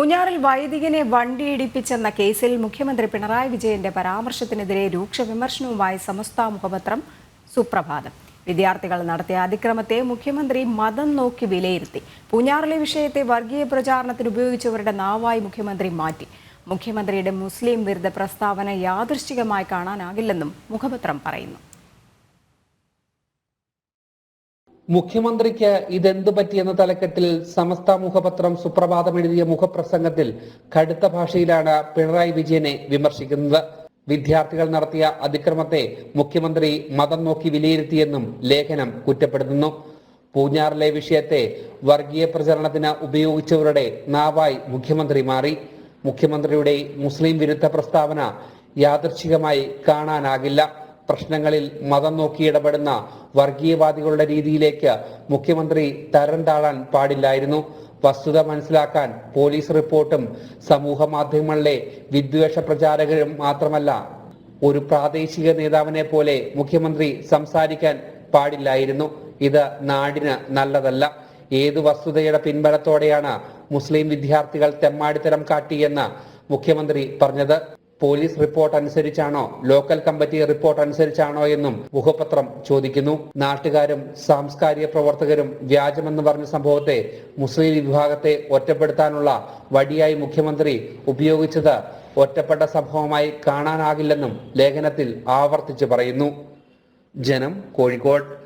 പൂഞ്ഞാറിൽ വൈദികനെ വണ്ടിയിടിപ്പിച്ചെന്ന കേസിൽ മുഖ്യമന്ത്രി പിണറായി വിജയന്റെ പരാമർശത്തിനെതിരെ രൂക്ഷ വിമർശനവുമായി സമസ്ത മുഖപത്രം സുപ്രഭാതം. വിദ്യാർത്ഥികൾ നടത്തിയ അതിക്രമത്തെ മുഖ്യമന്ത്രി മതം നോക്കി വിലയിരുത്തി. പൂഞ്ഞാറിലെ വിഷയത്തെ വർഗീയ പ്രചാരണത്തിന് ഉപയോഗിച്ചവരുടെ നാവായി മുഖ്യമന്ത്രി മാറ്റി. മുഖ്യമന്ത്രിയുടെ മുസ്ലിം വിരുദ്ധ പ്രസ്താവന യാദൃശ്ചികമായി കാണാനാകില്ലെന്നും മുഖപത്രം പറയുന്നു. മുഖ്യമന്ത്രിക്ക് ഇതെന്തു പറ്റിയെന്ന തലക്കെട്ടിൽ സമസ്ത മുഖപത്രം സുപ്രഭാതം എഴുതിയ മുഖപ്രസംഗത്തിൽ കടുത്ത ഭാഷയിലാണ് പിണറായി വിജയനെ വിമർശിക്കുന്നത്. വിദ്യാർത്ഥികൾ നടത്തിയ അതിക്രമത്തെ മുഖ്യമന്ത്രി മതം നോക്കി വിലയിരുത്തിയെന്നും ലേഖനം കുറ്റപ്പെടുത്തുന്നു. പൂഞ്ഞാറിലെ വിഷയത്തെ വർഗീയ പ്രചരണത്തിന് ഉപയോഗിച്ചവരുടെ നാവായി മുഖ്യമന്ത്രി മാറി. മുഖ്യമന്ത്രിയുടെ മുസ്ലിം വിരുദ്ധ പ്രസ്താവന യാദൃച്ഛികമായി കാണാനാകില്ല. പ്രശ്നങ്ങളിൽ മതം നോക്കി ഇടപെടുന്ന വർഗീയവാദികളുടെ രീതിയിലേക്ക് മുഖ്യമന്ത്രി തരം താഴാൻ പാടില്ലായിരുന്നു. വസ്തുത മനസ്സിലാക്കാൻ പോലീസ് റിപ്പോർട്ടും സമൂഹ മാധ്യമങ്ങളിലെ വിദ്വേഷ പ്രചാരകരും മാത്രമല്ല, ഒരു പ്രാദേശിക നേതാവിനെ പോലെ മുഖ്യമന്ത്രി സംസാരിക്കാൻ പാടില്ലായിരുന്നു. ഇത് നാടിന് നല്ലതല്ല. ഏതു വസ്തുതയുടെ പിൻബലത്തോടെയാണ് മുസ്ലിം വിദ്യാർത്ഥികൾ തെമ്മാടിത്തരം കാട്ടിയെന്ന് മുഖ്യമന്ത്രി പറഞ്ഞത്? പോലീസ് റിപ്പോർട്ട് അനുസരിച്ചാണോ, ലോക്കൽ കമ്മിറ്റി റിപ്പോർട്ട് അനുസരിച്ചാണോ എന്നും മുഖപത്രം ചോദിക്കുന്നു. നാട്ടുകാരും സാംസ്കാരിക പ്രവർത്തകരും വ്യാജമെന്ന് പറഞ്ഞ സംഭവത്തെ മുസ്ലിം വിഭാഗത്തെ ഒറ്റപ്പെടുത്താനുള്ള വടിയായി മുഖ്യമന്ത്രി ഉപയോഗിച്ചത് ഒറ്റപ്പെട്ട സംഭവമായി കാണാനാകില്ലെന്നും ലേഖനത്തിൽ ആവർത്തിച്ചു പറയുന്നു. ജനം, കോഴിക്കോട്.